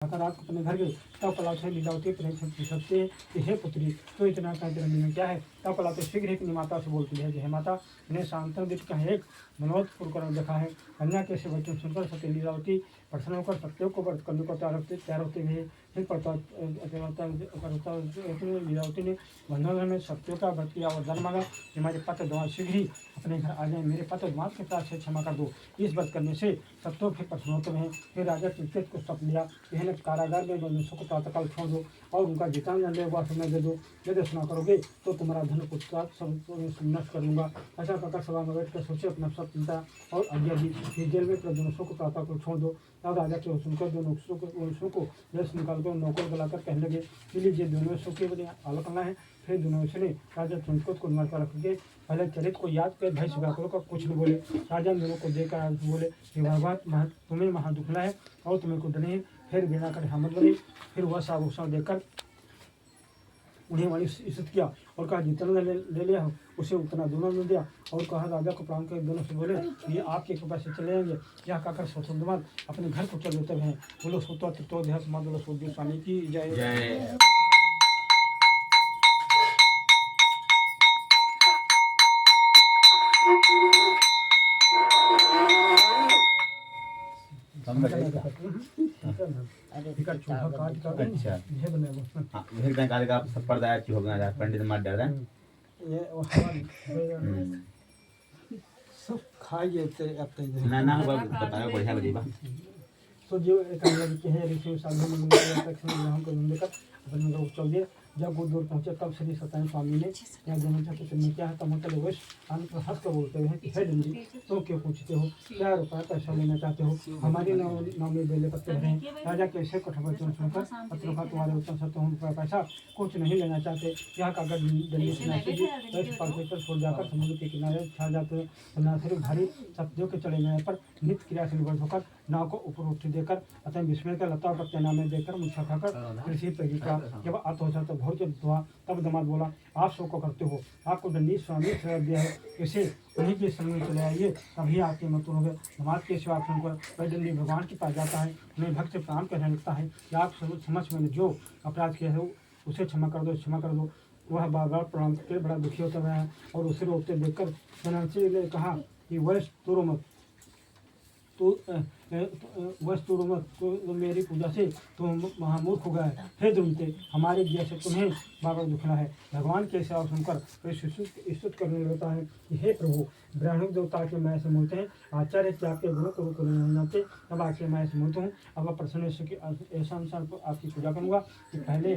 अगर आप अपने घर गए तब कला से लीलावती पूछते कि हे पुत्री तो इतना कह तेरे मन में क्या है। तब कला तो शीघ्र ही अपनी माता से बोलती है, जय माता मैंने शांतन दिख कहीं एक मनोज पुरकर देखा है। कन्या के से वचन सुनकर सत्य लीलावती प्रसन्न होकर सत्यों को व्रत करने को तैयार होते हुए फिर लीलावती ने बंधुओं में सत्यों का व्रत किया और धर्म मांगा कि हमारे पत्र द्वार शीघ्र ही अपने घर आ जाए, मेरे पत्र द्वार के पास से क्षमा कर दो। इस व्रत करने से सत्यों फिर प्रसन्न होते हैं। फिर राजा चिंतित को सप लिया, यह कारागार में बंधुओं को प्रातःकाल छोड़ दो और उनका जितना दे हुआ समय दे दो। यदि सुना करोगे तो तुम्हारा धन पुत्र सब नष्ट कर दूंगा। ऐसा कहकर सभा में बैठ कर सोचे अपना सब चिंता और आज्ञा दी। फिर जेल में दोनों को प्रातः को छोड़ दो। तब राजा के सुनकर दोनों को जैसे निकाल कर नौकर बुलाकर कहने लगे कि लीजिए दोनों के बने आलोचना है। फिर दोनों ने राजा चुनकुत को नर पर रख के पहले चरित को याद कर भय सुगाकुल को कुछ नहीं बोले। राजा दोनों को देखकर बोले कि भगवान तुम्हें महा दुखला है और तुम्हें कुछ नहीं। फिर बिना कर हमद लगी। फिर वह साभूषण देकर उन्हें वहीं स्थित किया और कहा जितना ले लिया उसे उतना दोनों ने दिया। और कहा राजा को प्रणाम कर दोनों से बोले ये आपके कृपा से चले जाएंगे। यह कहकर स्वतंत्रमान अपने घर को चल उतर हैं। बोलो सोतो तो देह समाज बोलो सोदी स्वामी की जय। अच्छा संप्रदाय होगा पंडित मार डाल सब खाइए ना ना बताओ बढ़िया बढ़िया तो जो एक है ऋषि साधु मंदिर अपने चल दिए। जब वो दूर पहुंचे तब श्री सत्यानंद स्वामी ने यहाँ जन्म था तो क्या है तमोतल वश हंस कर बोलते हैं कि हे डंडी तो क्यों पूछते हो, क्या रुपया पैसा लेना चाहते हो, हमारे नाम में बेले पत्ते भरे हैं। राजा कैसे कठोर वचन सुनकर पत्रों का तुम्हारे वचन से तुम रुपया पैसा कुछ नहीं लेना चाहते। यहाँ कागज डंडी पर छोड़ जाकर समुद्र के किनारे छा जाते हैं। सन्यासी भारी सत्यों के चले जाने पर नित्य क्रिया से निवर्त होकर नाव को ऊपर उठी देकर अतः विस्मय का लता पत्ते नामे देकर मुच्छा खाकर कृषि पर का जब आत हो जाता बहुत हुआ। तब दामाद बोला आप शो को करते हो, आपको दंडी स्वामी श्रेय दिया है, इसे उन्हीं के संग में चले आइए तभी आपके मत हो गए। दामाद के सेवा सुनकर वह दंडी भगवान के पास जाता है, उन्हें भक्त से प्रणाम करने लगता है कि आप समझ में जो अपराध किया है उसे क्षमा कर दो, क्षमा कर दो। वह बार बार प्रणाम करके बड़ा दुखी होता रहा और उसे रोकते देखकर बनारसी ने कहा कि वह तुरो मत वस्तु तो मेरी पूजा से तुम महामूर्ख हो गए। हे दुमते हमारे जैसे तुम्हें बाबा दुखना है। भगवान के सेवा सुनकर स्तुत करने लगता है कि हे प्रभु ब्राह्मण देवता के मैं से मोहते हैं, आचार्य के आपके गुणों को रूप नहीं जानते, तब आपके मैं से मोहते हूँ। अब प्रसन्न ऐसा अनुसार आपकी पूजा करूँगा कि पहले